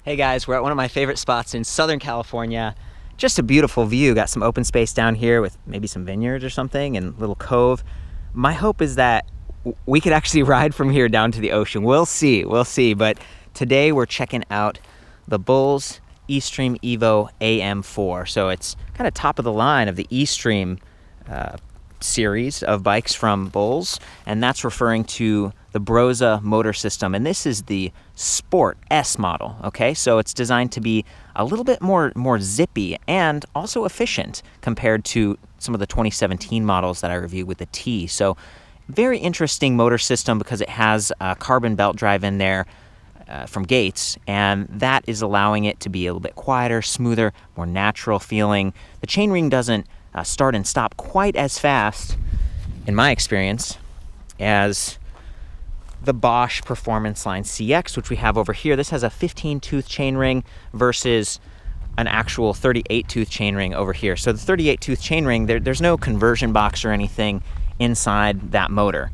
Hey guys, we're at one of my favorite spots in Southern California. Just a beautiful view. Got some open space down here with maybe some vineyards or something and a little cove. My hope is that we could actually ride from here down to the ocean. We'll see. But today we're checking out the BULLS E-Stream EVO AM4. So it's kind of top of the line of the E-Stream series of bikes from BULLS, and that's referring to the Brose motor system, and this is the Sport S model. Okay, so it's designed to be a little bit more zippy and also efficient compared to some of the 2017 models that I reviewed with the T. So very interesting motor system because it has a carbon belt drive in there from Gates, and that is allowing it to be a little bit quieter, smoother, more natural feeling. The chainring doesn't start and stop quite as fast, in my experience, as the Bosch Performance Line CX, which we have over here. This has a 15-tooth chainring versus an actual 38-tooth chainring over here. So the 38-tooth chainring, there's no conversion box or anything inside that motor.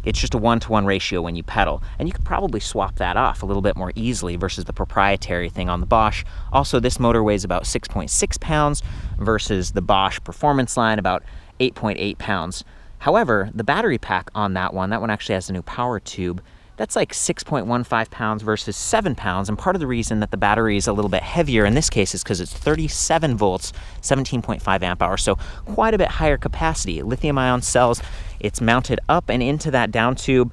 It's just a 1-to-1 ratio when you pedal. And you could probably swap that off a little bit more easily versus the proprietary thing on the Bosch. Also, this motor weighs about 6.6 pounds versus the Bosch Performance Line about 8.8 pounds. However, the battery pack on that one actually has a new power tube. That's like 6.15 pounds versus 7 pounds. And part of the reason that the battery is a little bit heavier in this case is because it's 37 volts, 17.5 amp hours. So quite a bit higher capacity. Lithium-ion cells. It's mounted up and into that down tube.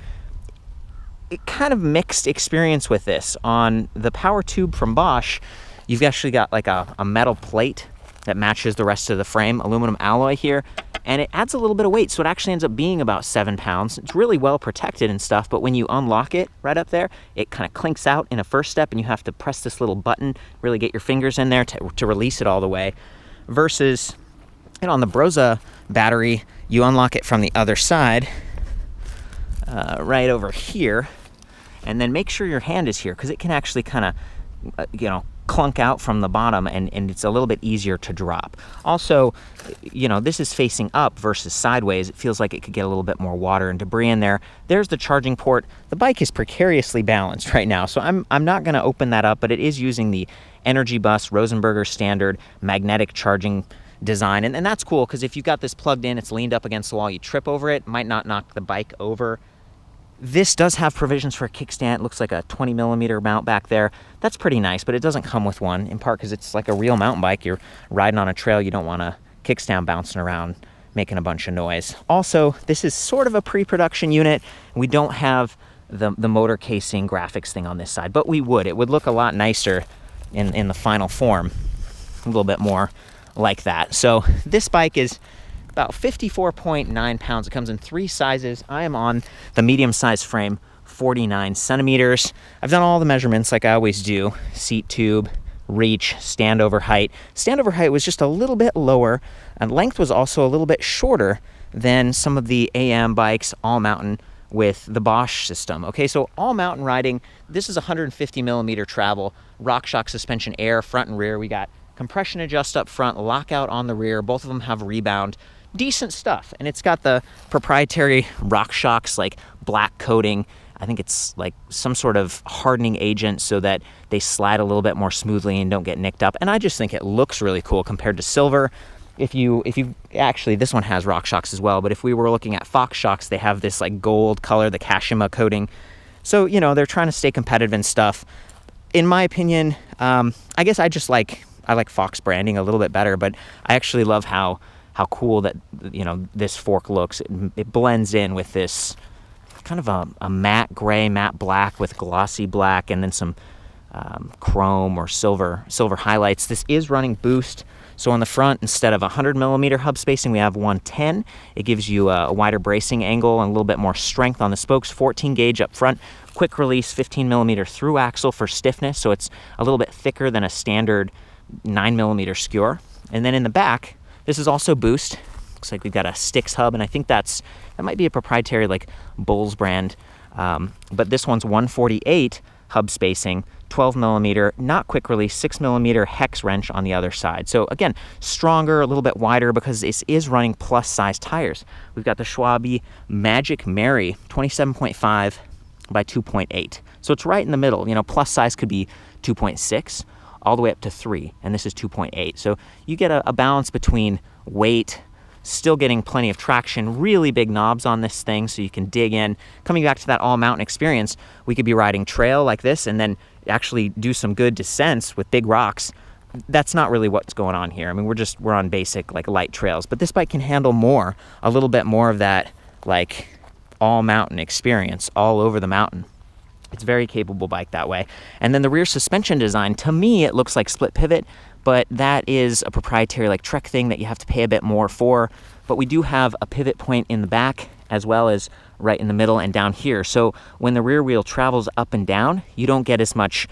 It kind of mixed experience with this. On the power tube from Bosch, you've actually got like a metal plate that matches the rest of the frame, aluminum alloy here, and it adds a little bit of weight, so it actually ends up being about 7 pounds. It's really well protected and stuff, but when you unlock it right up there, it kind of clinks out in a first step, and you have to press this little button, really get your fingers in there to release it all the way. Versus, on the Brose battery, you unlock it from the other side, right over here, and then make sure your hand is here, because it can actually kind of, clunk out from the bottom, and it's a little bit easier to drop. Also, this is facing up versus sideways. It feels like it could get a little bit more water and debris in there. There's the charging port. The bike is precariously balanced right now, so I'm not going to open that up, but it is using the Energy Bus Rosenberger standard magnetic charging design, and that's cool because if you got this plugged in, it's leaned up against the wall, you trip over it, might not knock the bike over. This does have provisions for a kickstand. It looks like a 20mm mount back there. That's pretty nice, but it doesn't come with one, in part because it's like a real mountain bike. You're riding on a trail. You don't want a kickstand bouncing around making a bunch of noise. Also, this is sort of a pre-production unit. We don't have the motor casing graphics thing on this side, but we would. It would look a lot nicer in the final form, a little bit more like that. So this bike is about 54.9 pounds. It comes in 3 sizes. I am on the medium size frame, 49 centimeters. I've done all the measurements like I always do. Seat tube, reach, standover height. Standover height was just a little bit lower, and length was also a little bit shorter than some of the AM bikes, all mountain with the Bosch system. Okay, so all mountain riding, this is 150mm travel, RockShox suspension air, front and rear. We got compression adjust up front, lockout on the rear. Both of them have rebound. Decent stuff, and it's got the proprietary RockShox like black coating. I think it's like some sort of hardening agent so that they slide a little bit more smoothly and don't get nicked up. And I just think it looks really cool compared to silver. If you actually, this one has RockShox as well, but if we were looking at FoxShox, they have this like gold color, the Kashima coating. So they're trying to stay competitive and stuff. In my opinion, I guess I like Fox branding a little bit better, but I actually love how cool that this fork looks. It blends in with this kind of a matte gray, matte black with glossy black, and then some chrome or silver highlights. This is running boost, so on the front, instead of 100mm hub spacing, we have 110. It gives you a wider bracing angle and a little bit more strength on the spokes. 14 gauge up front, quick release 15mm through axle for stiffness, so it's a little bit thicker than a standard 9mm skewer. And then in the back, this is also boost. Looks like we've got a Styx hub, and I think that might be a proprietary like BULLS brand. But this one's 148 hub spacing, 12mm, not quick release, 6mm hex wrench on the other side. So again, stronger, a little bit wider because this is running plus size tires. We've got the Schwalbe Magic Mary 27.5 by 2.8. So it's right in the middle. You know, plus size could be 2.6 all the way up to 3, and this is 2.8. So you get a balance between weight, still getting plenty of traction, really big knobs on this thing so you can dig in. Coming back to that all-mountain experience, we could be riding trail like this and then actually do some good descents with big rocks. That's not really what's going on here. I mean, we're on basic, like, light trails, but this bike can handle more, a little bit more of that, like, all-mountain experience all over the mountain. It's a very capable bike that way. And then the rear suspension design, to me, it looks like split pivot, but that is a proprietary, like, Trek thing that you have to pay a bit more for. But we do have a pivot point in the back as well as right in the middle and down here. So when the rear wheel travels up and down, you don't get as much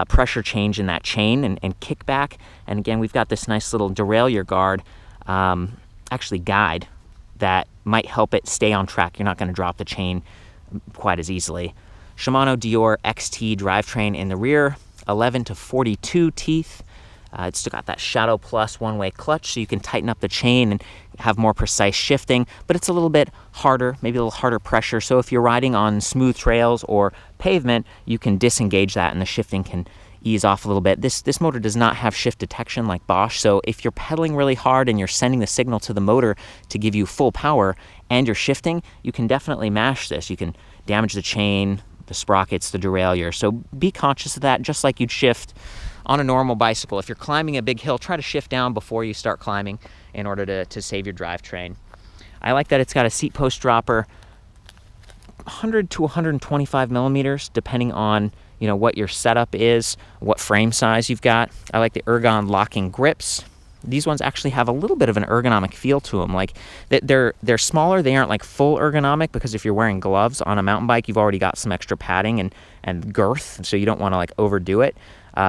pressure change in that chain and kickback. And again, we've got this nice little derailleur guard, actually guide, that might help it stay on track. You're not going to drop the chain quite as easily. Shimano Deore XT drivetrain in the rear, 11 to 42 teeth. It's still got that Shadow Plus one-way clutch, so you can tighten up the chain and have more precise shifting, but it's a little bit harder, maybe a little harder pressure. So if you're riding on smooth trails or pavement, you can disengage that and the shifting can ease off a little bit. This motor does not have shift detection like Bosch, so if you're pedaling really hard and you're sending the signal to the motor to give you full power and you're shifting, you can definitely mash this. You can damage the chain, the sprockets, the derailleur. So be conscious of that, just like you'd shift on a normal bicycle. If you're climbing a big hill, try to shift down before you start climbing in order to save your drivetrain. I like that it's got a Seatpost Dropper, 100 to 125 millimeters, depending on, you know, what your setup is, what frame size you've got. I like the Ergon locking grips. These ones actually have a little bit of an ergonomic feel to them. Like, they're smaller, they aren't like full ergonomic, because if you're wearing gloves on a mountain bike, you've already got some extra padding and girth, so you don't want to like overdo it.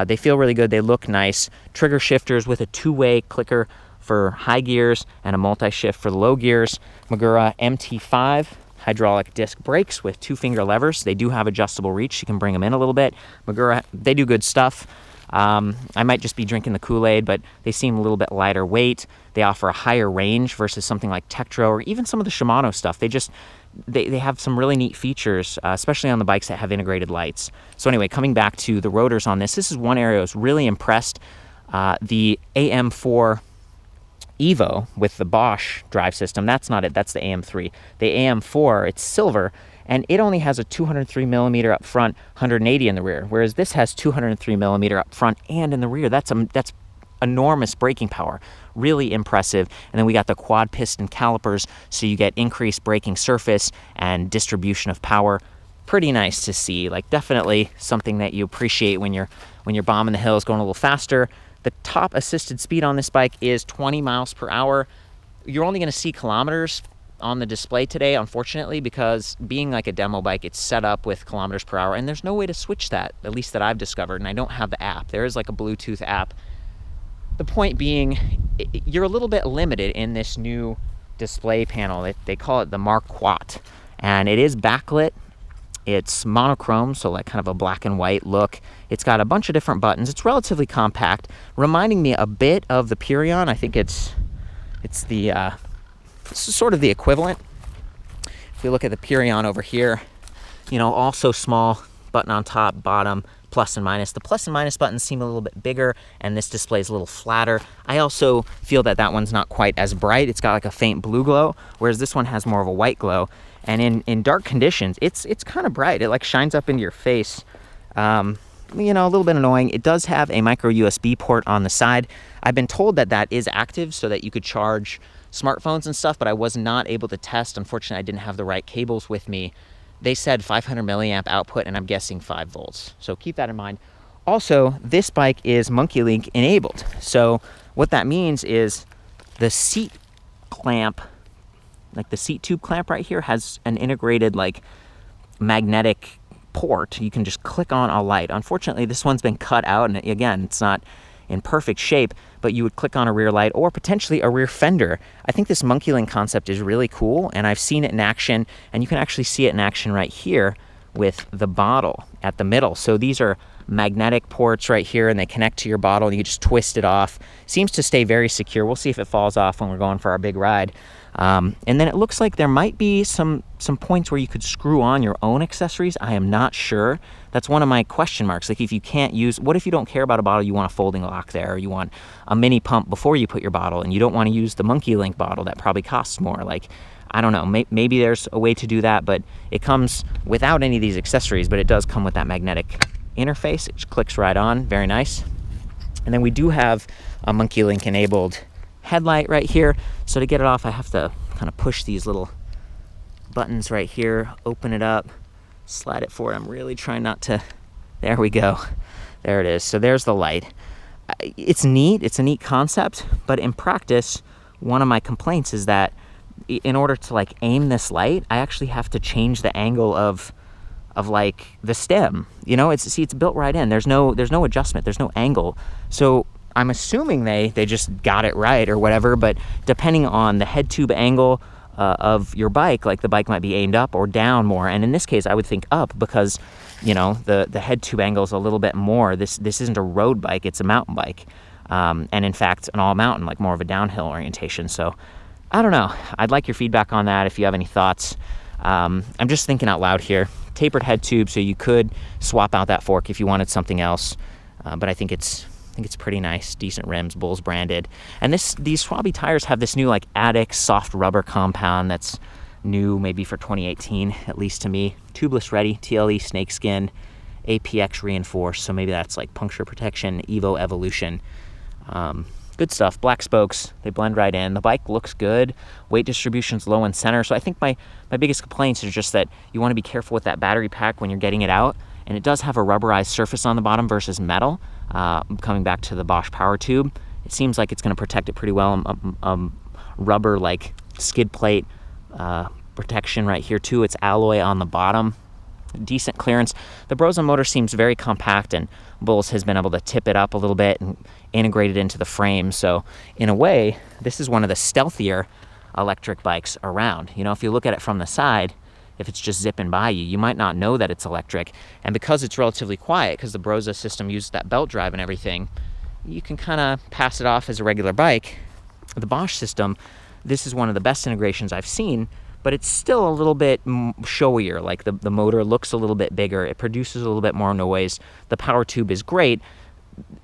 They feel really good, they look nice. Trigger shifters with a two-way clicker for high gears and a multi-shift for the low gears. Magura MT5 hydraulic disc brakes with 2-finger levers. They do have adjustable reach, you can bring them in a little bit. Magura, they do good stuff. I might just be drinking the Kool-Aid, but they seem a little bit lighter weight. They offer a higher range versus something like Tektro or even some of the Shimano stuff. They have some really neat features, especially on the bikes that have integrated lights. So anyway, coming back to the rotors on this is one area I was really impressed. The AM4 Evo with the Bosch drive system, that's not it, that's the AM3. The AM4, it's silver, and it only has a 203 millimeter up front, 180 in the rear, whereas this has 203 millimeter up front and in the rear. That's enormous braking power, really impressive. And then we got the quad piston calipers, so you get increased braking surface and distribution of power. Pretty nice to see, like definitely something that you appreciate when you're bombing the hills, going a little faster. The top assisted speed on this bike is 20 miles per hour. You're only going to see kilometers on the display today, unfortunately, because being like a demo bike, it's set up with kilometers per hour, and there's no way to switch that, at least that I've discovered, and I don't have the app. There is like a Bluetooth app. The point being, you're a little bit limited in this new display panel. They call it the Marquardt, and it is backlit. It's monochrome, so like kind of a black and white look. It's got a bunch of different buttons. It's relatively compact, reminding me a bit of the Purion. I think it's sort of the equivalent. If we look at the Purion over here, you know, also small, button on top, bottom, plus and minus. The plus and minus buttons seem a little bit bigger, and this display is a little flatter. I also feel that one's not quite as bright. It's got like a faint blue glow, whereas this one has more of a white glow. And in dark conditions, it's kind of bright. It like shines up into your face. You know, a little bit annoying. It does have a micro USB port on the side. I've been told that is active so that you could charge smartphones and stuff, but I was not able to test. Unfortunately, I didn't have the right cables with me. They said 500 milliamp output, and I'm guessing 5 volts. So keep that in mind. Also, this bike is Monkey Link enabled. So what that means is the seat clamp, like the seat tube clamp right here, has an integrated like magnetic port. You can just click on a light. Unfortunately, this one's been cut out, and again, it's not in perfect shape, but you would click on a rear light or potentially a rear fender. I think this Monkey Link concept is really cool, and I've seen it in action, and you can actually see it in action right here with the bottle at the middle. So these are magnetic ports right here, and they connect to your bottle, and you just twist it off. Seems to stay very secure. We'll see if it falls off when we're going for our big ride. And then it looks like there might be some points where you could screw on your own accessories. I am not sure. That's one of my question marks. Like if you can't use, what if you don't care about a bottle, you want a folding lock there, or you want a mini pump before you put your bottle, and you don't want to use the Monkey Link bottle that probably costs more. Like, I don't know, maybe there's a way to do that, but it comes without any of these accessories, but it does come with that magnetic interface. It just clicks right on, very nice. And then we do have a Monkey Link enabled headlight right here. So to get it off, I have to kind of push these little buttons right here, open it up, slide it forward. I'm really trying not to, there we go. There it is. So there's the light. It's neat. It's a neat concept, but in practice, one of my complaints is that in order to like aim this light, I actually have to change the angle of like the stem. You know, it's built right in. There's no adjustment. There's no angle. So I'm assuming they just got it right or whatever, but depending on the head tube angle of your bike, like the bike might be aimed up or down more. And in this case, I would think up because, you know, the head tube angle is a little bit more. This isn't a road bike, it's a mountain bike. And in fact, an all mountain, like more of a downhill orientation. So I don't know. I'd like your feedback on that if you have any thoughts. I'm just thinking out loud here. Tapered head tube, so you could swap out that fork if you wanted something else. But I think it's pretty nice, decent rims, Bulls branded. And these Schwalbe tires have this new like Addict soft rubber compound that's new maybe for 2018, at least to me. Tubeless ready, TLE snakeskin, APX reinforced, so maybe that's like puncture protection, Evo Evolution. Good stuff. Black spokes, they blend right in. The bike looks good. Weight distribution's low and center. So I think my biggest complaints is just that you want to be careful with that battery pack when you're getting it out. And it does have a rubberized surface on the bottom versus metal. Coming back to the Bosch power tube, it seems like it's going to protect it pretty well. Rubber like skid plate protection right here too. It's alloy on the bottom. Decent clearance. The Brose motor seems very compact, and Bulls has been able to tip it up a little bit and integrate it into the frame. So in a way, this is one of the stealthier electric bikes around. You know, if you look at it from the side, if it's just zipping by you, you might not know that it's electric. And because it's relatively quiet, because the Brose system uses that belt drive and everything, you can kind of pass it off as a regular bike. The Bosch system, this is one of the best integrations I've seen, but it's still a little bit showier. Like the motor looks a little bit bigger. It produces a little bit more noise. The power tube is great,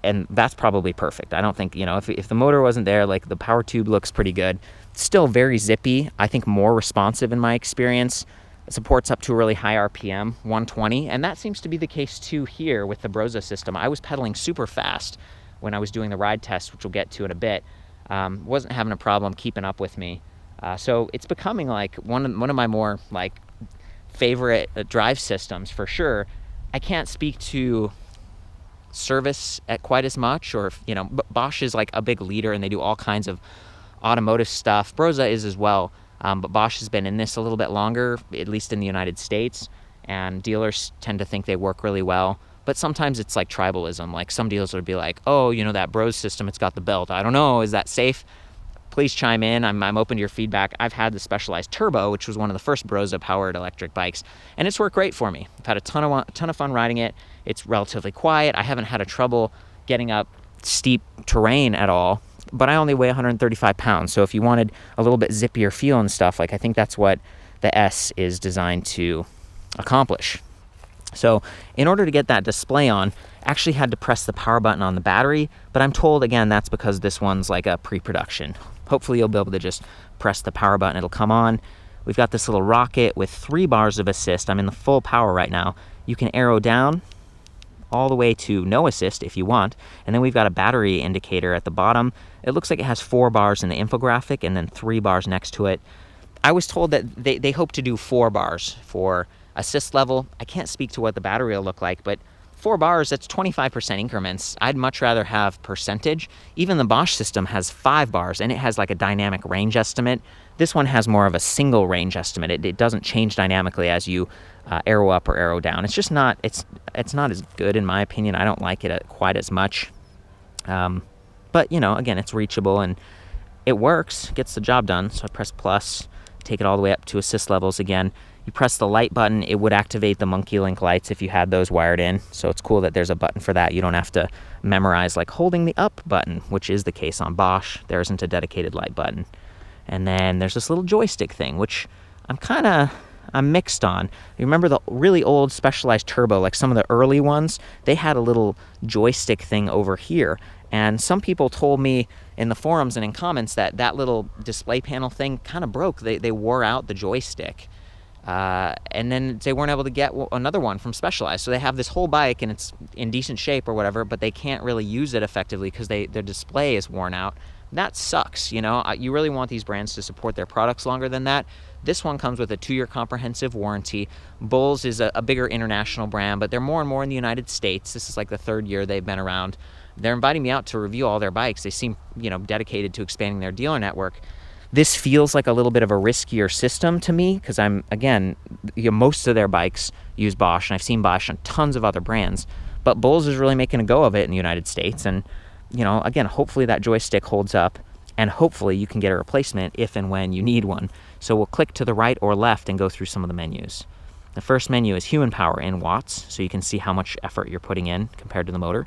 and that's probably perfect. I don't think, you know, if the motor wasn't there, like the power tube looks pretty good. Still very zippy. I think more responsive in my experience. It supports up to a really high RPM, 120, and that seems to be the case too here with the Brose system. I was pedaling super fast when I was doing the ride test, which we'll get to in a bit. Wasn't having a problem keeping up with me. So it's becoming like one of my more like favorite drive systems for sure. I can't speak to service at quite as much, or you know, Bosch is like a big leader and they do all kinds of automotive stuff. Brose is as well, but Bosch has been in this a little bit longer, at least in the United States, and dealers tend to think they work really well. But sometimes it's like tribalism. Like some dealers would be like, oh, you know, that Brose system, it's got the belt. I don't know, is that safe? Please chime in. I'm open to your feedback. I've had the Specialized Turbo, which was one of the first Brose powered electric bikes, and it's worked great for me. I've had a ton of fun riding it. It's relatively quiet. I haven't had a trouble getting up steep terrain at all, but I only weigh 135 pounds. So if you wanted a little bit zippier feel and stuff, like I think that's what the S is designed to accomplish. So in order to get that display on, actually had to press the power button on the battery, but I'm told again that's because this one's like a pre-production. Hopefully you'll be able to just press the power button, it'll come on. We've got this little rocket with 3 bars of assist. I'm in the full power right now. You can arrow down all the way to no assist if you want, and then we've got a battery indicator at the bottom. It looks like it has 4 bars in the infographic and then 3 bars next to it. I was told that they hope to do 4 bars for assist level. I can't speak to what the battery will look like, but 4 bars, that's 25% increments. I'd much rather have percentage. Even the Bosch system has 5 bars, and it has like a dynamic range estimate. This one has more of a single range estimate. It doesn't change dynamically as you arrow up or arrow down. It's just not, it's not as good in my opinion. I don't like it quite as much. But you know, again, it's reachable and it works, gets the job done. So I press plus, take it all the way up to assist levels again. You press the light button, it would activate the Monkey Link lights if you had those wired in. So it's cool that there's a button for that. You don't have to memorize like holding the up button, which is the case on Bosch. There isn't a dedicated light button. And then there's this little joystick thing, which I'm mixed on. You remember the really old Specialized Turbo, like some of the early ones, they had a little joystick thing over here. And some people told me in the forums and in comments that that little display panel thing kind of broke. They wore out the joystick. And then they weren't able to get another one from Specialized. So they have this whole bike and it's in decent shape or whatever, but they can't really use it effectively because their display is worn out. That sucks, you know. You really want these brands to support their products longer than that. This one comes with a 2-year comprehensive warranty. Bulls is a bigger international brand, but they're more and more in the United States. This is like the 3rd year they've been around. They're inviting me out to review all their bikes. They seem, you know, dedicated to expanding their dealer network. This feels like a little bit of a riskier system to me because most of their bikes use Bosch, and I've seen Bosch on tons of other brands. But Bulls is really making a go of it in the United States, and you know, again, hopefully that joystick holds up, and hopefully you can get a replacement if and when you need one. So we'll click to the right or left and go through some of the menus. The first menu is human power in watts, so you can see how much effort you're putting in compared to the motor.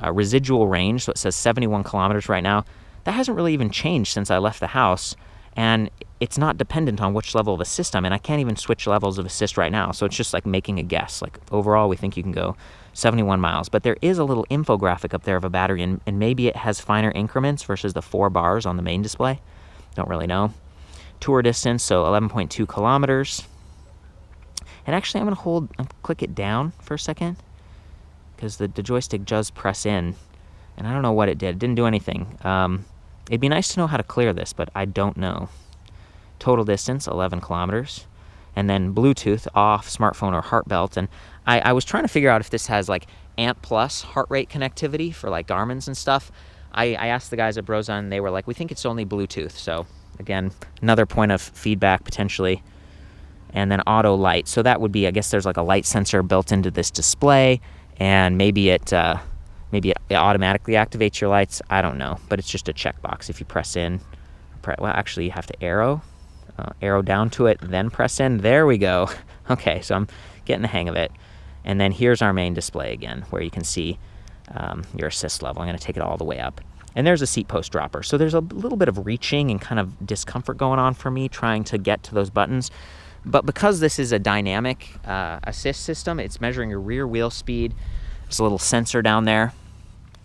Residual range, so it says 71 kilometers right now. That hasn't really even changed since I left the house, and it's not dependent on which level of assist I'm in. I can't even switch levels of assist right now, so it's just like making a guess. Like overall, we think you can go 71 miles, but there is a little infographic up there of a battery, and maybe it has finer increments versus the 4 bars on the main display. Don't really know. Tour distance, so 11.2 kilometers. And actually, I'm going to click it down for a second, because the joystick does press in, and I don't know what it did. It didn't do anything. It'd be nice to know how to clear this, but I don't know. Total distance, 11 kilometers. And then Bluetooth, off, smartphone, or heart belt. And I was trying to figure out if this has like ANT plus heart rate connectivity for like Garmin's and stuff. I asked the guys at Brose, and they were like, we think it's only Bluetooth. So again, another point of feedback potentially. And then auto light. So that would be, I guess there's like a light sensor built into this display, and maybe it automatically activates your lights. I don't know, but it's just a checkbox. If you press in, well, actually you have to arrow down to it, then press in. There we go. Okay, so I'm getting the hang of it. And then here's our main display again, where you can see your assist level. I'm going to take it all the way up. And there's a Seatpost Dropper. So there's a little bit of reaching and kind of discomfort going on for me trying to get to those buttons. But because this is a dynamic assist system, it's measuring your rear wheel speed. There's a little sensor down there.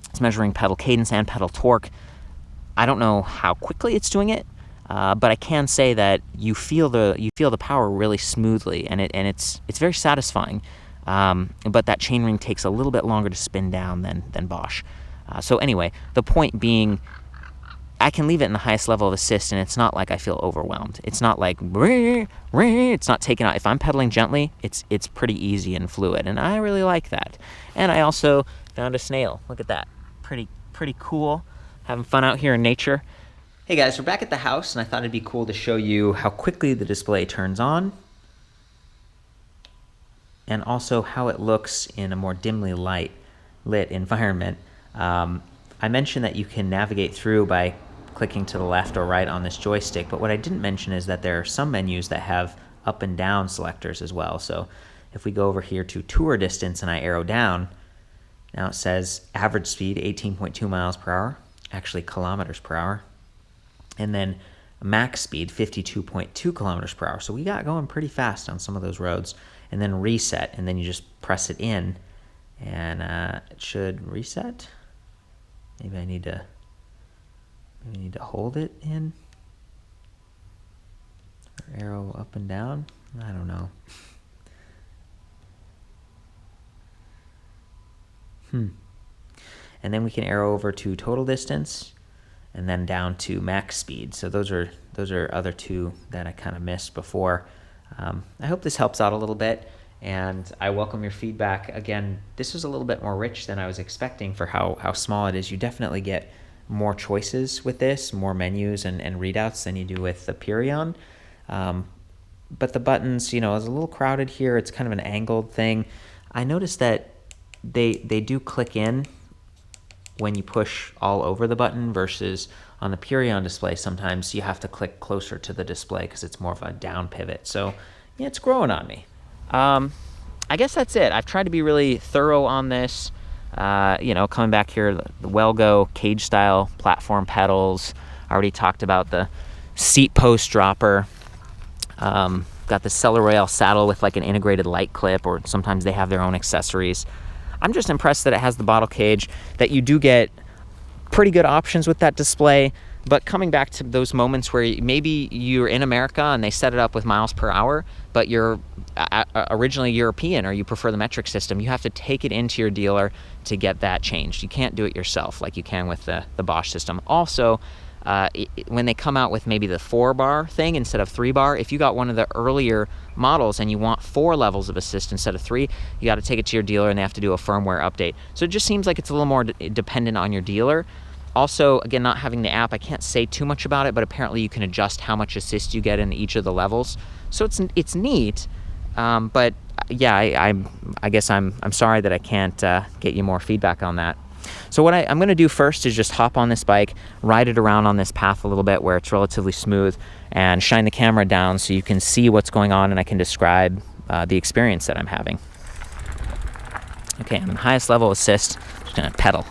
It's measuring pedal cadence and pedal torque. I don't know how quickly it's doing it, but I can say that you feel the power really smoothly, and it's very satisfying. But that chainring takes a little bit longer to spin down than Bosch. So anyway, the point being, I can leave it in the highest level of assist, and it's not like I feel overwhelmed. It's not like it's not taking out. If I'm pedaling gently, it's pretty easy and fluid, and I really like that. And I also found a snail. Look at that. Pretty cool. Having fun out here in nature. Hey guys, we're back at the house, and I thought it'd be cool to show you how quickly the display turns on, and also how it looks in a more dimly lit environment. I mentioned that you can navigate through by clicking to the left or right on this joystick, but what I didn't mention is that there are some menus that have up and down selectors as well. So if we go over here to tour distance and I arrow down, now it says average speed 18.2 miles per hour, actually kilometers per hour, and then max speed 52.2 kilometers per hour. So we got going pretty fast on some of those roads. And then reset, and then you just press it in, and it should reset. Maybe I need to hold it in, or arrow up and down. I don't know. And then we can arrow over to total distance, and then down to max speed. So those are other two that I kind of missed before. I hope this helps out a little bit, and I welcome your feedback. Again, this was a little bit more rich than I was expecting for how small it is. You definitely get more choices with this, more menus and readouts than you do with the Purion. But the buttons, you know, is a little crowded here. It's kind of an angled thing. I noticed that they do click in when you push all over the button versus on the Purion display. Sometimes you have to click closer to the display because it's more of a down pivot. So yeah, it's growing on me. I guess that's it. I've tried to be really thorough on this. You know, coming back here, the Wellgo cage style platform pedals. I already talked about the Seatpost Dropper. Got the cellar rail saddle with like an integrated light clip, or sometimes they have their own accessories. I'm just impressed that it has the bottle cage, that you do get pretty good options with that display. But coming back to those moments where maybe you're in America and they set it up with miles per hour, but you're originally European or you prefer the metric system, you have to take it into your dealer to get that changed. You can't do it yourself like you can with the Bosch system. Also, when they come out with maybe the 4-bar thing instead of 3-bar, if you got one of the earlier models and you want 4 levels of assist instead of 3, you got to take it to your dealer and they have to do a firmware update. So it just seems like it's a little more dependent on your dealer. Also, again, not having the app, I can't say too much about it, but apparently you can adjust how much assist you get in each of the levels. So it's neat, but yeah, I guess I'm sorry that I can't get you more feedback on that. So what I'm going to do first is just hop on this bike, ride it around on this path a little bit where it's relatively smooth, and shine the camera down so you can see what's going on and I can describe the experience that I'm having. Okay, I'm in highest level assist, just going to pedal.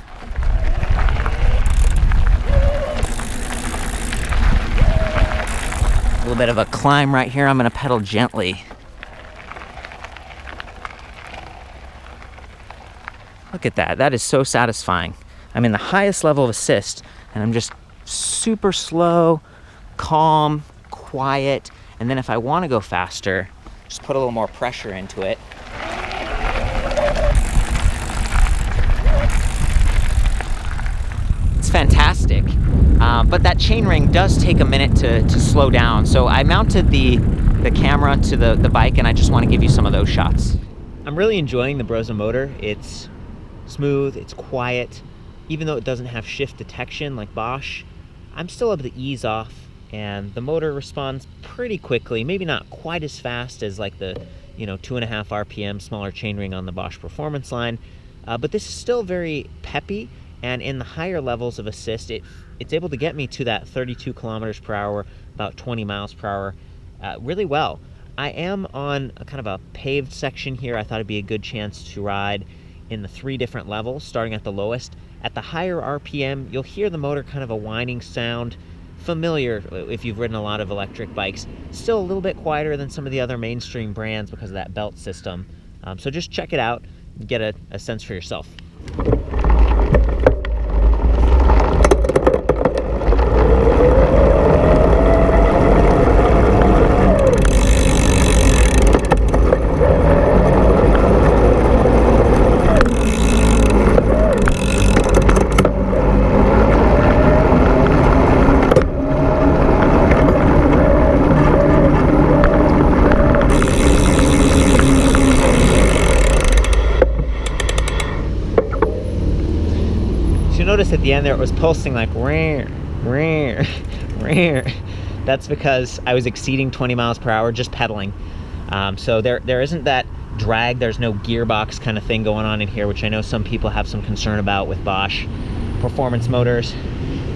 A little bit of a climb right here. I'm going to pedal gently. Look at that. That is so satisfying. I'm in the highest level of assist, and I'm just super slow, calm, quiet. And then if I want to go faster, just put a little more pressure into it. It's fantastic. But that chainring does take a minute to slow down. So I mounted the camera to the bike, and I just want to give you some of those shots. I'm really enjoying the Brose motor. It's smooth, it's quiet. Even though it doesn't have shift detection like Bosch, I'm still able to ease off, and the motor responds pretty quickly. Maybe not quite as fast as like the 2.5 RPM smaller chainring on the Bosch Performance line, but this is still very peppy. And in the higher levels of assist, it's able to get me to that 32 kilometers per hour, about 20 miles per hour, really well. I am on a kind of a paved section here. I thought it'd be a good chance to ride in the 3 different levels, starting at the lowest. At the higher RPM, you'll hear the motor kind of a whining sound, familiar if you've ridden a lot of electric bikes. Still a little bit quieter than some of the other mainstream brands because of that belt system. So just check it out and get a sense for yourself. Notice at the end there it was pulsing like rare. That's because I was exceeding 20 miles per hour just pedaling. So there isn't that drag. There's no gearbox kind of thing going on in here, which I know some people have some concern about with Bosch performance motors.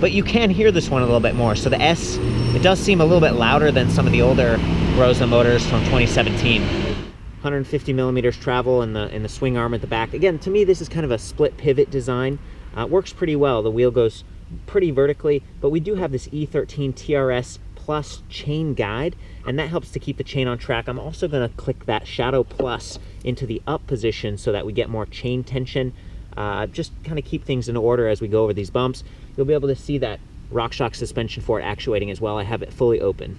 But you can hear this one a little bit more. So the S, it does seem a little bit louder than some of the older Brose motors from 2017. 150 millimeters travel in the swing arm at the back. Again, to me, this is kind of a split pivot design. It works pretty well. The wheel goes pretty vertically, but we do have this E13 TRS Plus chain guide, and that helps to keep the chain on track. I'm also going to click that Shadow Plus into the up position so that we get more chain tension. Just kind of keep things in order as we go over these bumps. You'll be able to see that RockShox suspension for it actuating as well. I have it fully open.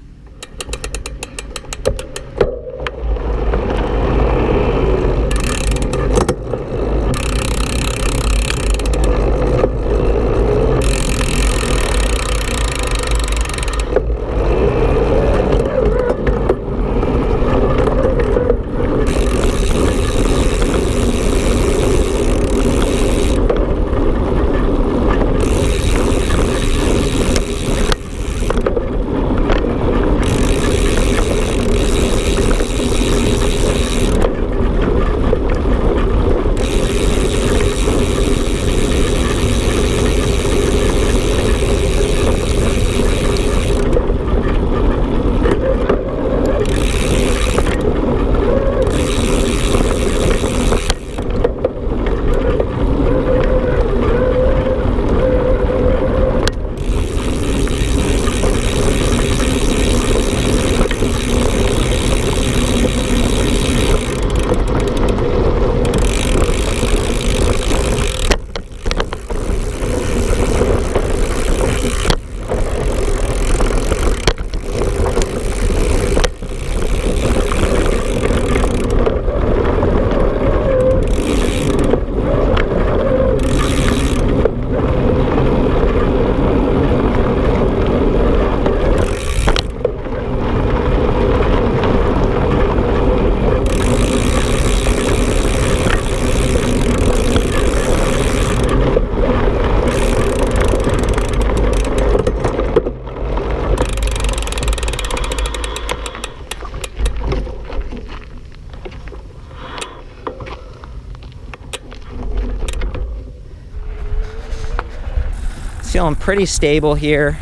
Feeling pretty stable here.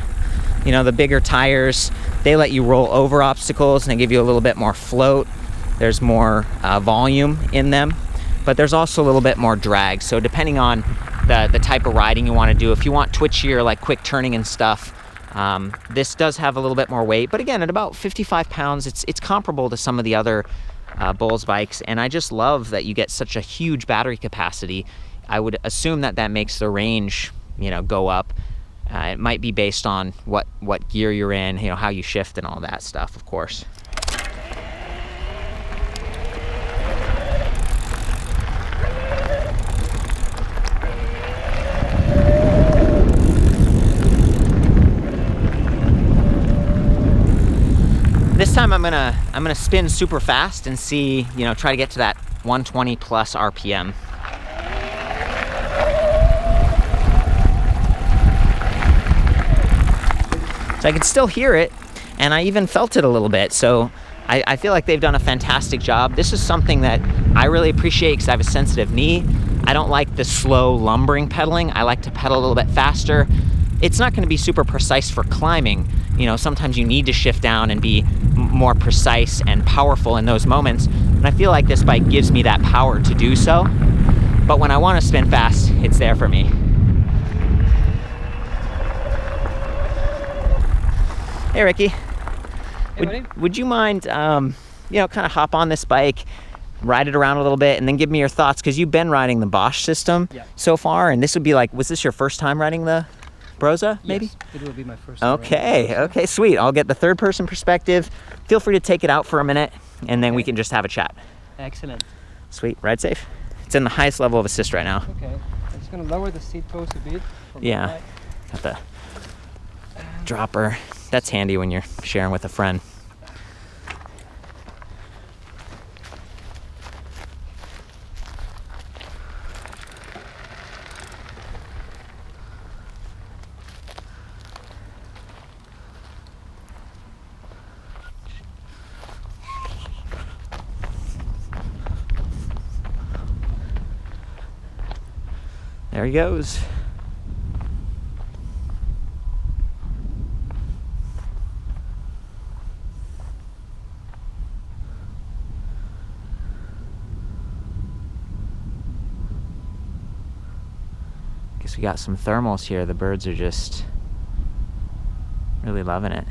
You know, the bigger tires, they let you roll over obstacles and they give you a little bit more float. There's more volume in them, but there's also a little bit more drag. So depending on the type of riding you want to do, if you want twitchier, like quick turning and stuff, this does have a little bit more weight. But again, at about 55 pounds, it's comparable to some of the other BULLS bikes. And I just love that you get such a huge battery capacity. I would assume that that makes the range, you know, go up. It might be based on what gear you're in, you know, how you shift and all that stuff, of course. This time I'm gonna spin super fast and see, you know, try to get to that 120 plus RPM. So I could still hear it, and I even felt it a little bit. So I feel like they've done a fantastic job. This is something that I really appreciate because I have a sensitive knee. I don't like the slow lumbering pedaling. I like to pedal a little bit faster. It's not going to be super precise for climbing. You know, sometimes you need to shift down and be more precise and powerful in those moments. And I feel like this bike gives me that power to do so. But when I want to spin fast, it's there for me. Hey, Ricky. Hey, would you mind, you know, kind of hop on this bike, ride it around a little bit, and then give me your thoughts? Because you've been riding the Bosch system so far, and this would be like, was this your first time riding the Brose, maybe? Yes, it will be my first time. Okay, sweet. I'll get the third-person perspective. Feel free to take it out for a minute, and then we can just have a chat. Excellent. Sweet. Ride safe. It's in the highest level of assist right now. Okay. I'm just going to lower the seat post a bit. Yeah. Got the dropper. That's handy when you're sharing with a friend. There he goes. Guess we got some thermals here. The birds are just really loving it.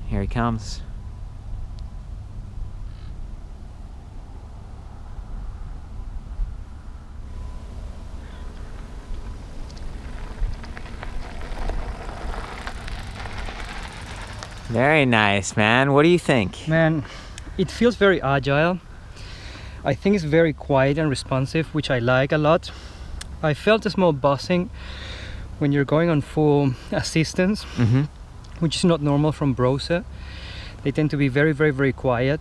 Here he comes. Very nice, man. What do you think? Man, it feels very agile. I think it's very quiet and responsive, which I like a lot. I felt a small buzzing when you're going on full assistance, which is not normal from Brose. They tend to be very, very, very quiet.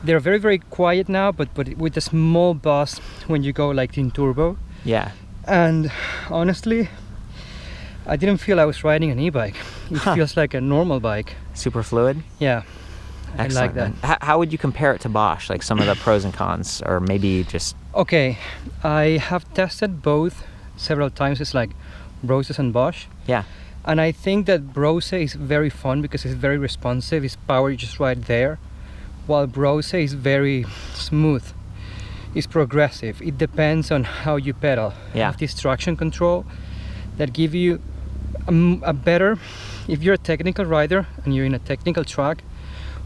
They're very, very quiet now, but with a small buzz when you go like in turbo. Yeah. And honestly, I didn't feel I was riding an e-bike. It feels like a normal bike. Super fluid? Yeah. Excellent, I like that. How would you compare it to Bosch? Like some of the pros and cons, or maybe just... Okay, I have tested both several times. It's like Brose and Bosch. Yeah. And I think that Brose is very fun because it's very responsive. It's power just right there. While Brose is very smooth. It's progressive. It depends on how you pedal. Yeah. You have this traction control that give you a better... If you're a technical rider and you're in a technical track,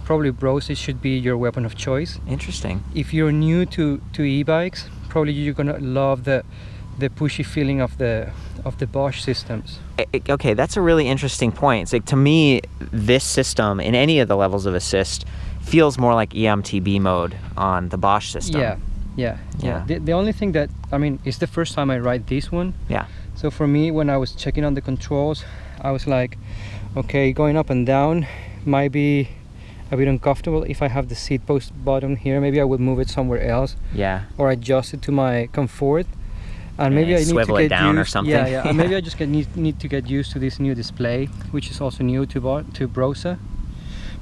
probably Brose should be your weapon of choice. Interesting. If you're new to e-bikes, probably you're gonna love the pushy feeling of the Bosch systems. Okay, that's a really interesting point. It's like, to me, this system in any of the levels of assist feels more like EMTB mode on the Bosch system. Yeah. The only thing that, I mean, it's the first time I ride this one. Yeah. So for me, when I was checking on the controls, I was like, okay, going up and down might be a bit uncomfortable. If I have the seat post button here, maybe I would move it somewhere else. Yeah. Or adjust it to my comfort. And maybe I need to swivel get it down used, or something. Yeah. And maybe I just need to get used to this new display, which is also new to Brose.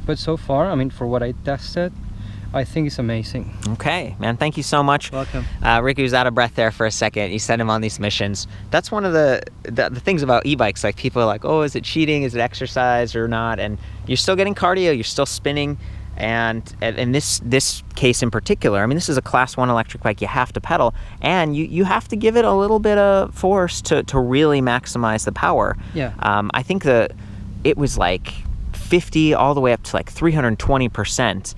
But so far, I mean, for what I tested, I think it's amazing. Okay, man, thank you so much. Welcome. Ricky was out of breath there for a second. You sent him on these missions. That's one of the things about e-bikes. Like, people are like, oh, is it cheating? Is it exercise or not? And you're still getting cardio. You're still spinning. And in this case in particular, I mean, this is a Class 1 electric bike. You have to pedal, and you have to give it a little bit of force to really maximize the power. Yeah. I think it was like 50 all the way up to like 320%.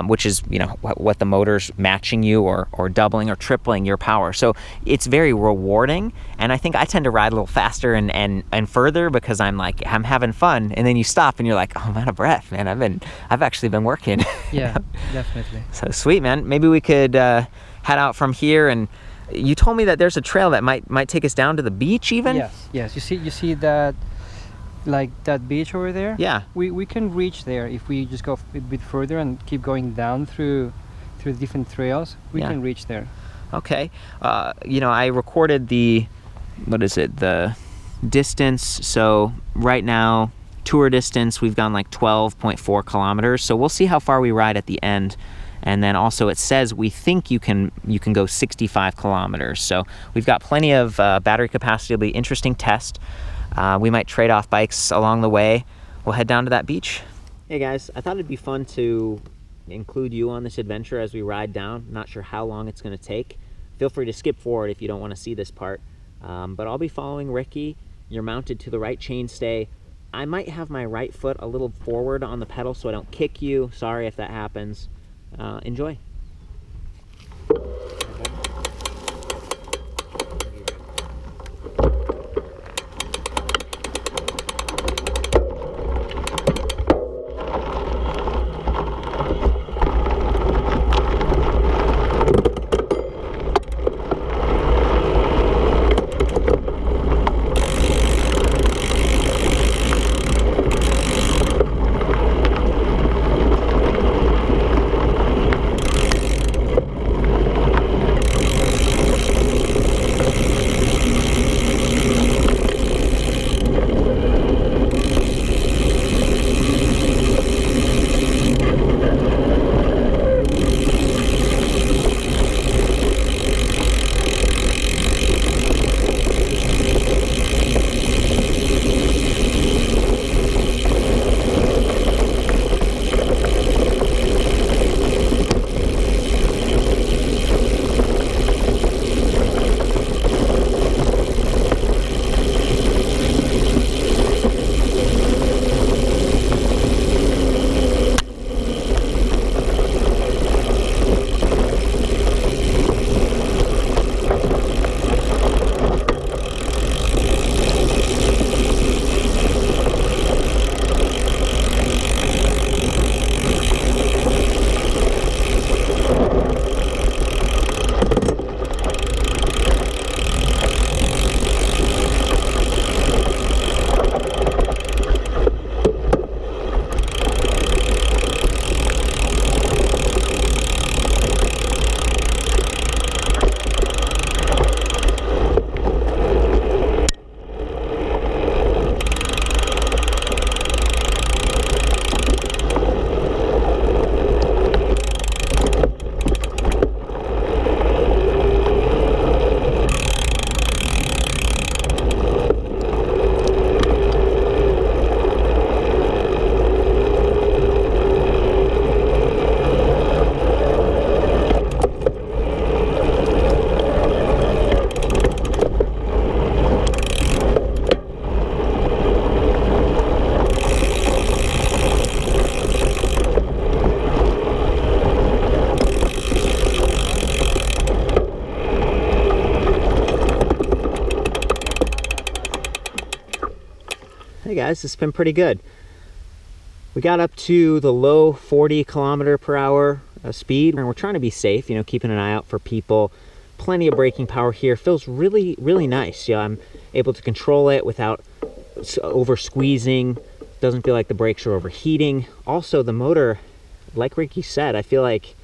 Which is, you know, what the motor's matching you or doubling or tripling your power. So it's very rewarding, and I think I tend to ride a little faster and further because I'm having fun, and then you stop and you're like, oh, I'm out of breath, man. I've actually been working. Yeah, definitely. So sweet, man. Maybe we could head out from here, and you told me that there's a trail that might take us down to the beach even? Yes. You see that, like that beach over there? Yeah. We can reach there if we just go a bit further and keep going down through different trails. We can reach there. Okay. You know, I recorded the distance. So right now, tour distance, we've gone like 12.4 kilometers. So we'll see how far we ride at the end. And then also it says we think you can go 65 kilometers. So we've got plenty of battery capacity. It'll be an interesting test. We might trade off bikes along the way. We'll head down to that beach. Hey guys, I thought it'd be fun to include you on this adventure as we ride down. Not sure how long it's going to take. Feel free to skip forward if you don't want to see this part. But I'll be following Ricky. You're mounted to the right chainstay. I might have my right foot a little forward on the pedal so I don't kick you. Sorry if that happens. Enjoy. Hey guys, it's been pretty good. We got up to the low 40 km/h speed, and we're trying to be safe, you know, keeping an eye out for people. Plenty of braking power here. Feels really, really nice. Yeah, I'm able to control it without over squeezing. Doesn't feel like the brakes are overheating. Also, the motor, like Ricky said, I feel like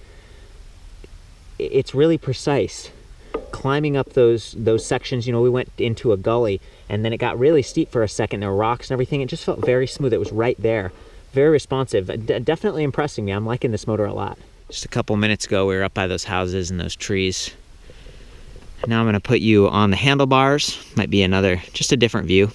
it's really precise. Climbing up those sections, you know, we went into a gully and then it got really steep for a second. There were rocks and everything. It just felt very smooth. It was right there. Very responsive. Definitely impressing me. I'm liking this motor a lot. Just a couple minutes ago, we were up by those houses and those trees. Now I'm going to put you on the handlebars. Might be another, just a different view.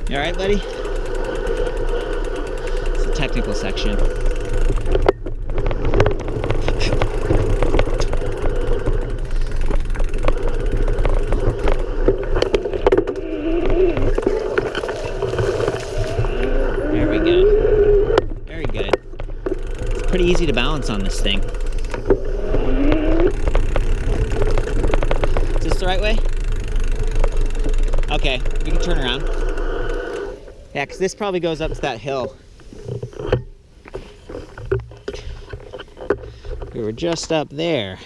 You all right, buddy? It's the technical section. There we go. Very good. It's pretty easy to balance on this thing. Is this the right way? Okay, we can turn around. Yeah, because this probably goes up to that hill. We were just up there.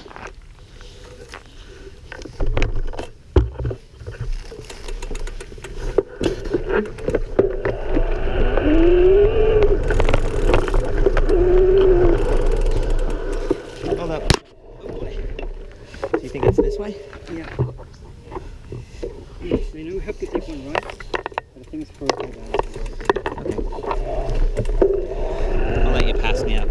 Hold up. Oh boy. Do you think it's this way? Yeah. I know we have to take one right, but I think it's first way down. Okay. I'll let you pass me up.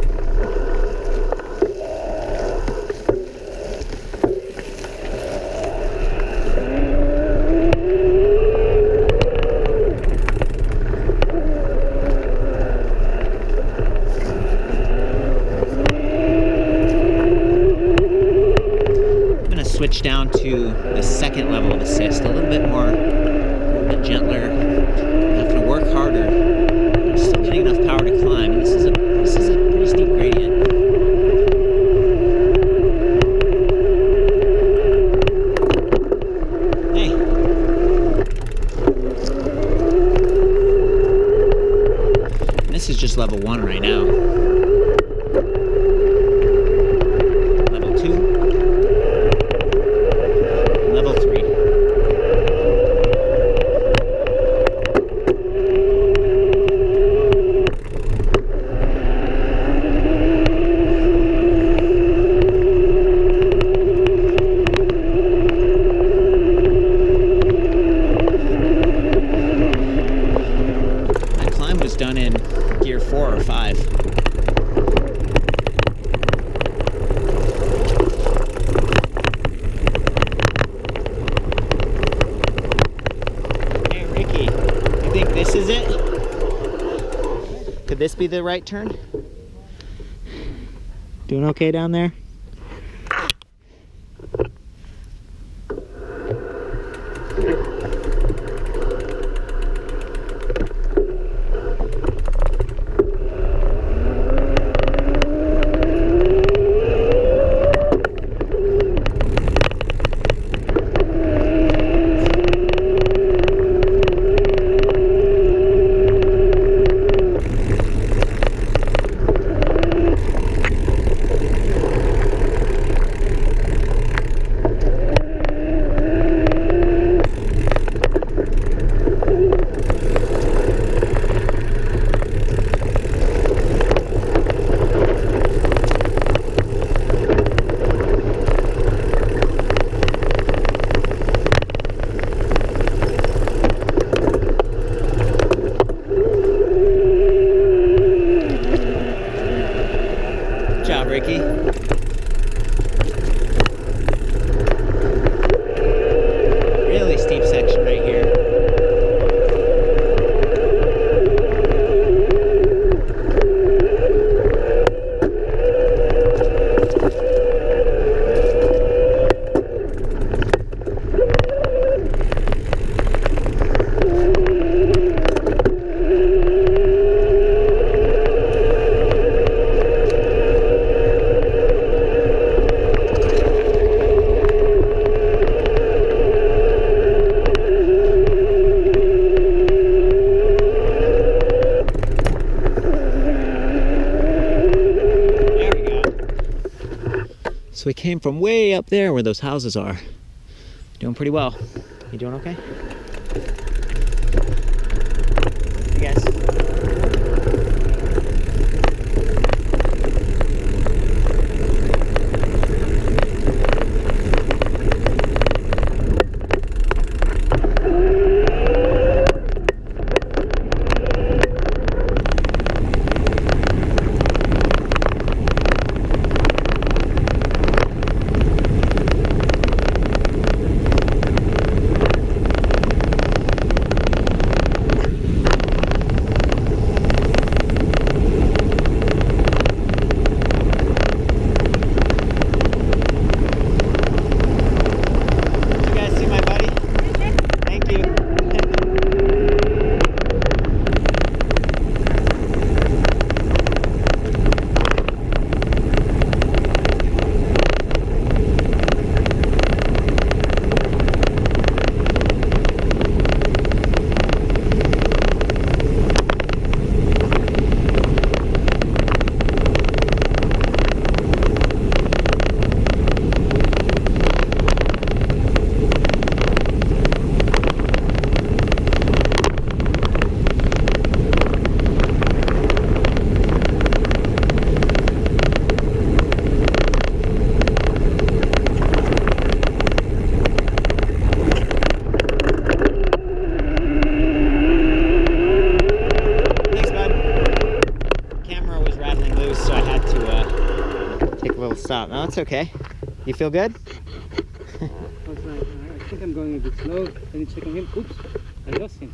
I'm going to switch down to the second level of assist, a little bit more, a little bit gentler. I have to work harder. I'm still getting enough power to climb. And this is a pretty steep gradient. Hey. And this is just level 1 right now. Level 2. Level 3. That climb was done in gear 4 or 5. Hey Ricky, you think this is it? Could this be the right turn? Doing okay down there? So we came from way up there where those houses are. Doing pretty well. You doing okay? Hey guys. Stop. No, it's okay. You feel good? I think I'm going a bit slow. Can you check on him? Oops, I lost him.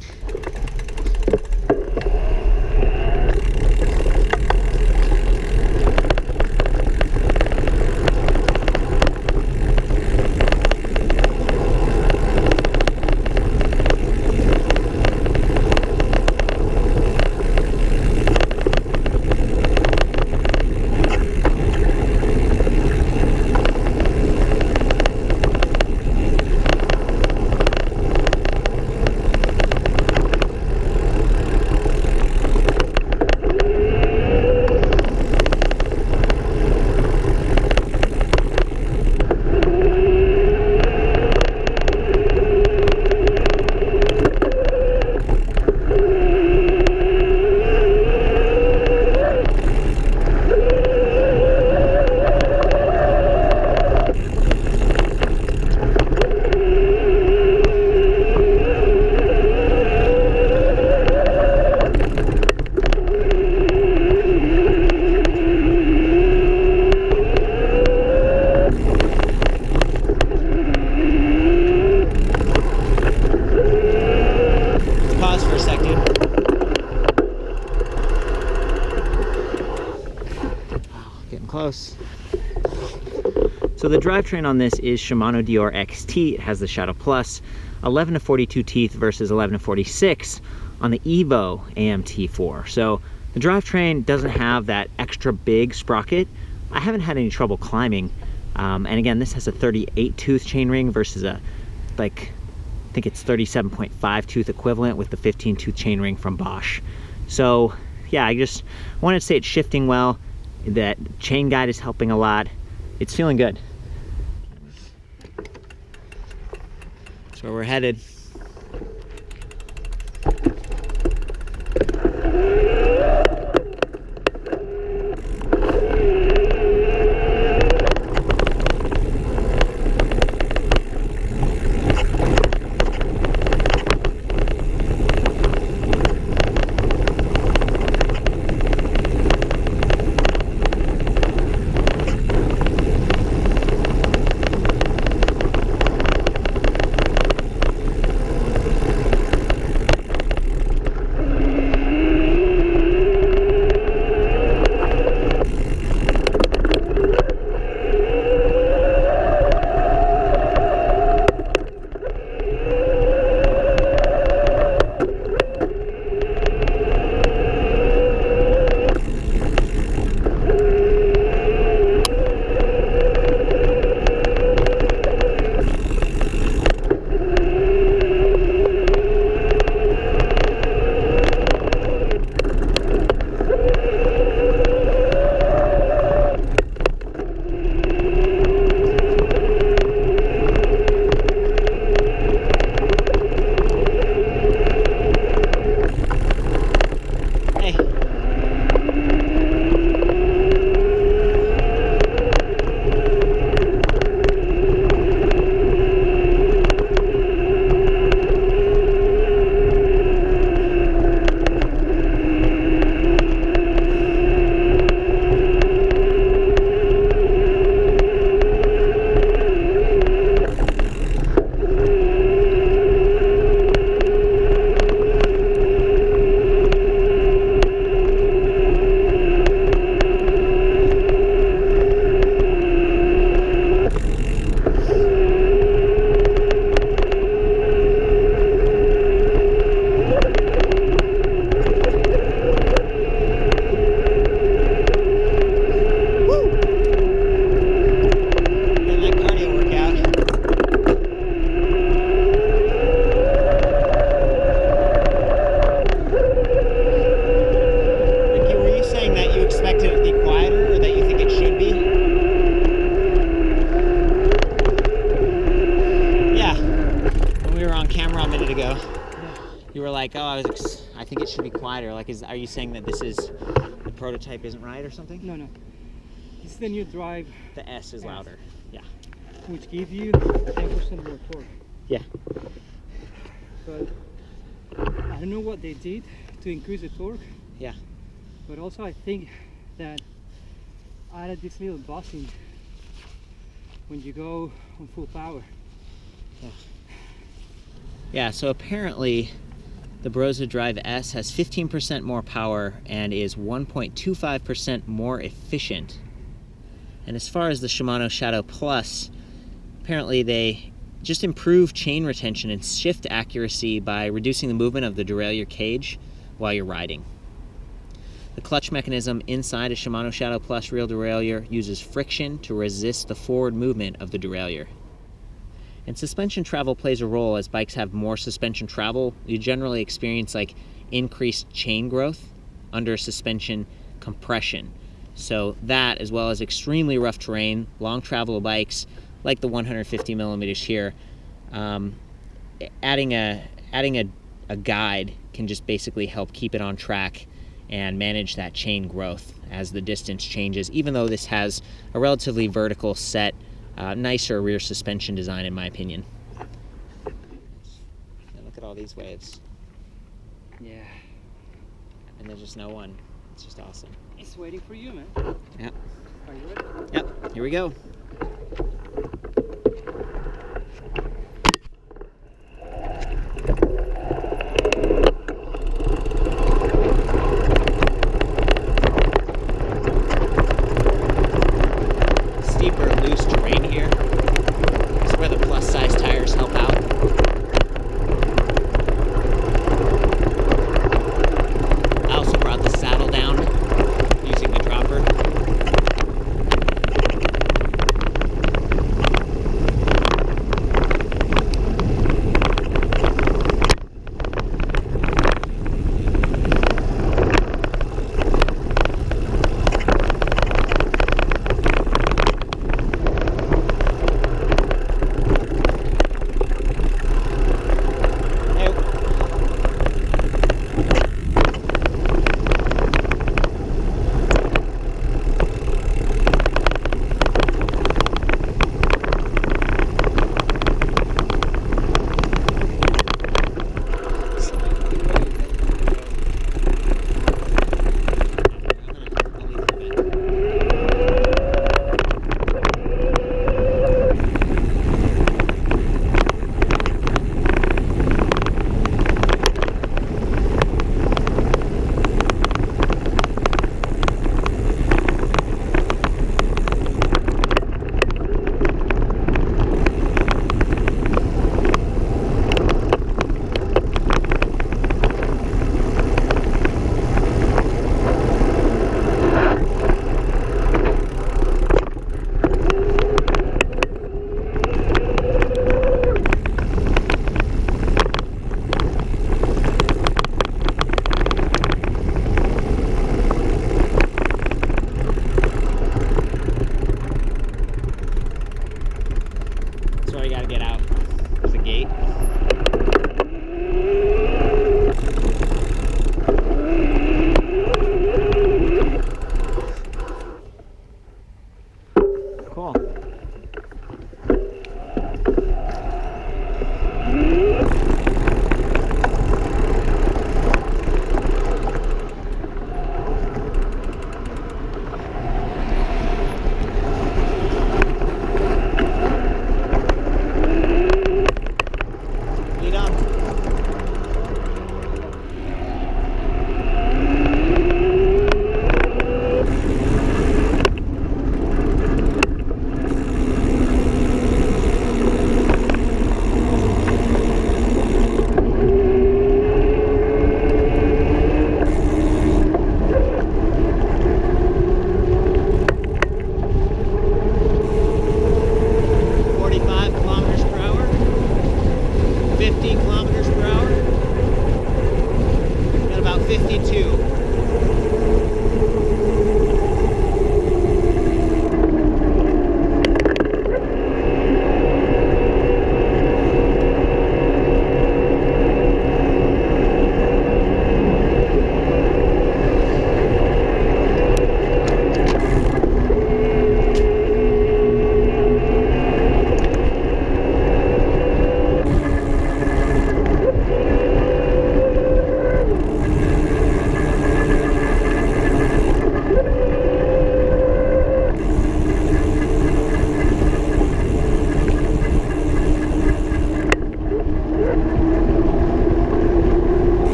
Close. So the drivetrain on this is Shimano Deore XT. It has the Shadow Plus, 11 to 42 teeth versus 11 to 46 on the EVO AM T4. So the drivetrain doesn't have that extra big sprocket. I haven't had any trouble climbing. And again, this has a 38 tooth chainring versus a, I think it's 37.5 tooth equivalent with the 15 tooth chainring from Bosch. So yeah, I just wanted to say it's shifting well. That chain guide is helping a lot. It's feeling good. That's where we're headed. like, oh, I think it should be quieter. Like, are you saying that the prototype isn't right or something? No. This is the new drive. The S is louder. Yeah. Which gives you 10% more torque. Yeah. But I don't know what they did to increase the torque. Yeah. But also I think that added this little buzzing when you go on full power. Yeah, so apparently the Brose Drive S has 15% more power and is 1.25% more efficient. And as far as the Shimano Shadow Plus, apparently they just improve chain retention and shift accuracy by reducing the movement of the derailleur cage while you're riding. The clutch mechanism inside a Shimano Shadow Plus rear derailleur uses friction to resist the forward movement of the derailleur. And suspension travel plays a role. As bikes have more suspension travel, you generally experience like increased chain growth under suspension compression. So that, as well as extremely rough terrain, long travel bikes like the 150 millimeters here, adding a guide can just basically help keep it on track and manage that chain growth as the distance changes, even though this has a relatively vertical set, nicer rear suspension design in my opinion. And look at all these waves. Yeah. And there's just no one. It's just awesome. It's waiting for you, man. Yep. Are you ready? Yep, here we go. Steeper, loose terrain here. This is where the plus size tires help out. I also brought the saddle down using the dropper.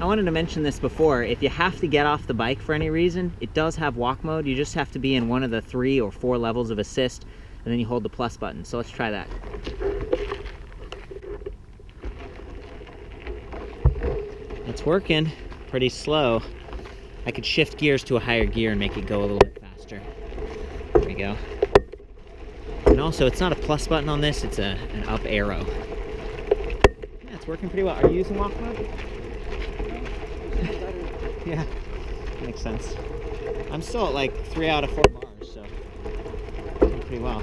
I wanted to mention this before. If you have to get off the bike for any reason, it does have walk mode. You just have to be in one of the 3 or 4 levels of assist, and then you hold the plus button. So let's try that. It's working pretty slow. I could shift gears to a higher gear and make it go a little bit faster. There we go. And also, it's not a plus button on this, it's an up arrow. Yeah, it's working pretty well. Are you using walk mode? Yeah, makes sense. I'm still at like 3 out of 4 bars, so doing pretty well.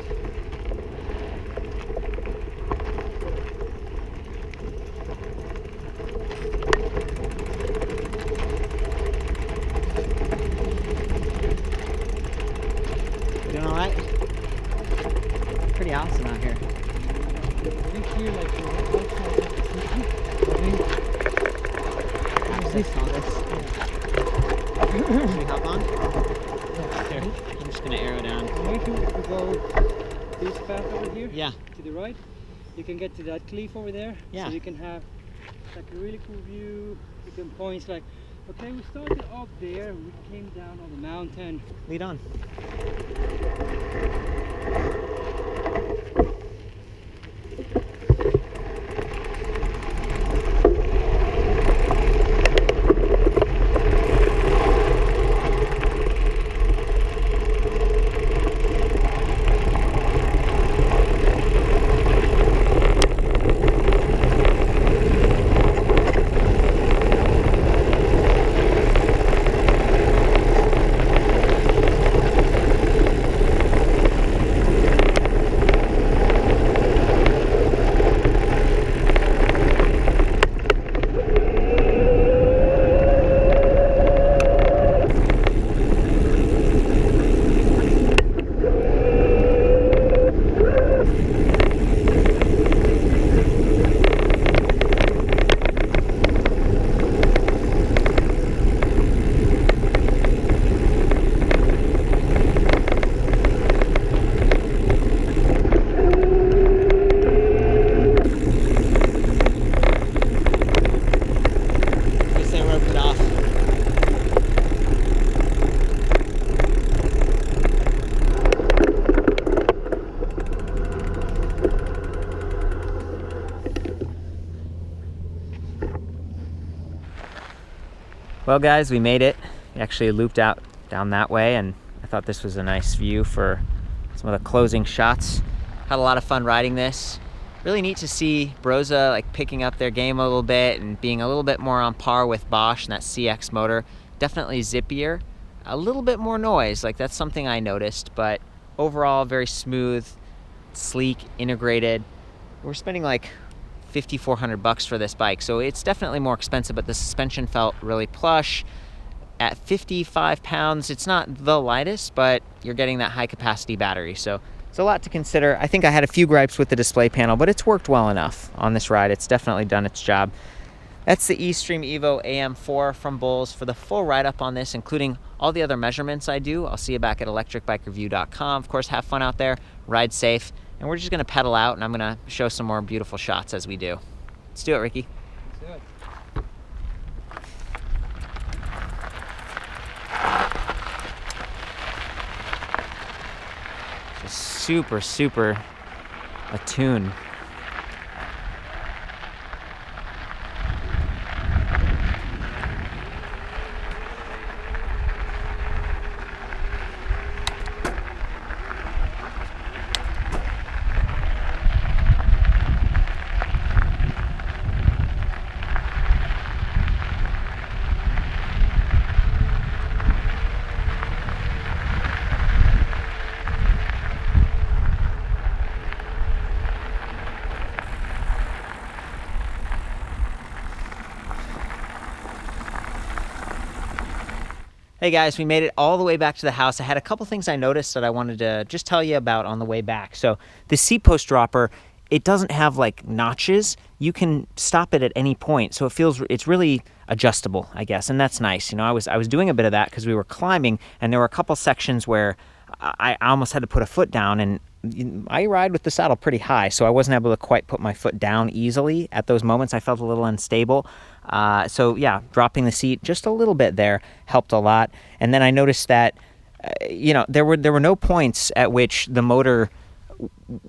Doing all right? Pretty awesome out here. How's this on this? Should we hop on? Here, I'm just gonna arrow down. If you go this path over here, Yeah. to the right, you can get to that cliff over there. Yeah. So you can have like a really cool view. You can point like, okay, we started up there, we came down on the mountain. Lead on. Well guys, we made it. We actually looped out down that way, and I thought this was a nice view for some of the closing shots. Had a lot of fun riding this. Really neat to see Brose like picking up their game a little bit and being a little bit more on par with Bosch and that CX motor. Definitely zippier, a little bit more noise, like that's something I noticed, but overall very smooth, sleek, integrated. We're spending like $5,400 for this bike, so it's definitely more expensive, but the suspension felt really plush. At 55 pounds, it's not the lightest, but you're getting that high capacity battery, so it's a lot to consider. I think I had a few gripes with the display panel, but it's worked well enough on this ride. It's definitely done its job. That's the E-Stream EVO AM4 from Bulls. For the full write-up on this, including all the other measurements I do, I'll see you back at ElectricBikeReview.com. Of course, have fun out there, ride safe, and we're just gonna pedal out, and I'm gonna show some more beautiful shots as we do. Let's do it, Ricky. Let's do it. Just super, super attuned. Hey guys, we made it all the way back to the house. I had a couple things I noticed that I wanted to just tell you about on the way back. So the Seatpost Dropper, it doesn't have like notches. You can stop it at any point, so it's really adjustable, I guess, and that's nice. You know, I was doing a bit of that because we were climbing, and there were a couple sections where I almost had to put a foot down, and I ride with the saddle pretty high, so I wasn't able to quite put my foot down easily at those moments. I felt a little unstable. So yeah, dropping the seat just a little bit there helped a lot. And then I noticed that, there were no points at which the motor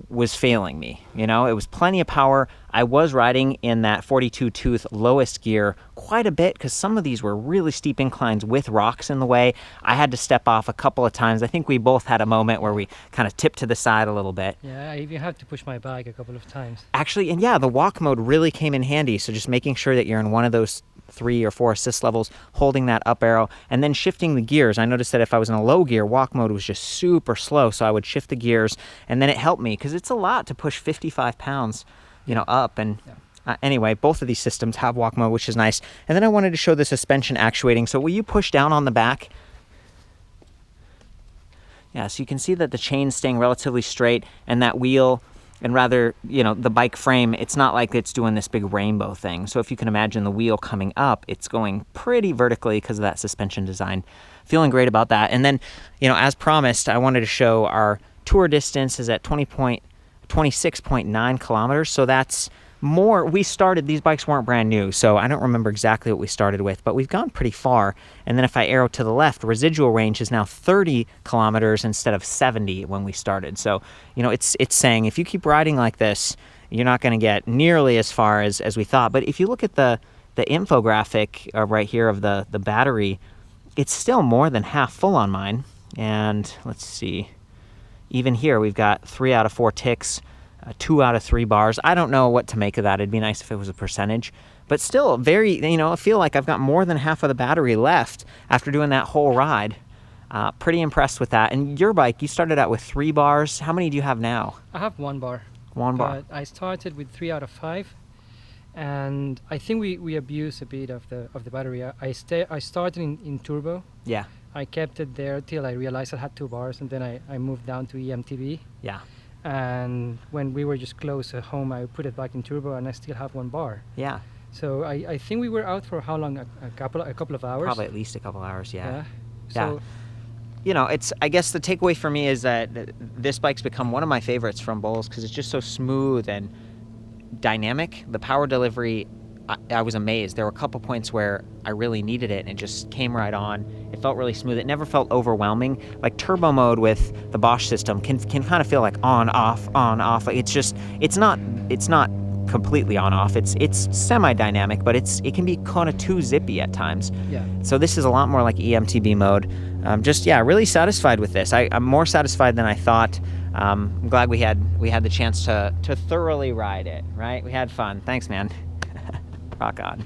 was failing me. It was plenty of power. I was riding in that 42 tooth lowest gear quite a bit because some of these were really steep inclines with rocks in the way. I had to step off a couple of times. I think we both had a moment where we kind of tipped to the side a little bit. Yeah, I even had to push my bike a couple of times. Actually, and yeah, the walk mode really came in handy. So just making sure that you're in one of those 3 or 4 assist levels, holding that up arrow, and then shifting the gears. I noticed that if I was in a low gear, walk mode was just super slow, so I would shift the gears, and then it helped me because it's a lot to push 55 pounds, up. And anyway, both of these systems have walk mode, which is nice. And then I wanted to show the suspension actuating. So will you push down on the back? Yeah, so you can see that the chain's staying relatively straight, and that wheel, and rather, the bike frame, it's not like it's doing this big rainbow thing. So if you can imagine the wheel coming up, it's going pretty vertically because of that suspension design. Feeling great about that. And then, as promised, I wanted to show our tour distance is at 26.9 kilometers. So that's more. These bikes weren't brand new, so I don't remember exactly what we started with, but we've gone pretty far. And then if I arrow to the left, residual range is now 30 kilometers instead of 70 when we started. So, it's saying if you keep riding like this, you're not going to get nearly as far as we thought. But if you look at the infographic right here of the battery, it's still more than half full on mine. And let's see, even here we've got 3 out of 4 ticks. 2 out of 3 bars. I don't know what to make of that. It'd be nice if it was a percentage, but still very, I feel like I've got more than half of the battery left after doing that whole ride. Pretty impressed with that. And your bike, you started out with 3 bars. How many do you have now? I have 1 bar. 1 bar. I started with 3 out of 5, and I think we abused a bit of the battery. I started in turbo. Yeah. I kept it there till I realized I had 2 bars, and then I moved down to EMTB. Yeah. And when we were just close at home, I put it back in turbo, and I still have 1 bar. Yeah. So I think we were out for how long? A couple of hours. Probably at least a couple hours. Yeah. So, I guess the takeaway for me is that this bike's become one of my favorites from Bulls because it's just so smooth and dynamic. The power delivery, I was amazed. There were a couple points where I really needed it, and it just came right on. It felt really smooth. It never felt overwhelming. Like turbo mode with the Bosch system can kind of feel like on off. Like it's not completely on off. It's semi-dynamic, but it can be kind of too zippy at times. Yeah. So this is a lot more like EMTB mode. Really satisfied with this. I'm more satisfied than I thought. I'm glad we had the chance to thoroughly ride it. Right? We had fun. Thanks, man. Rock on.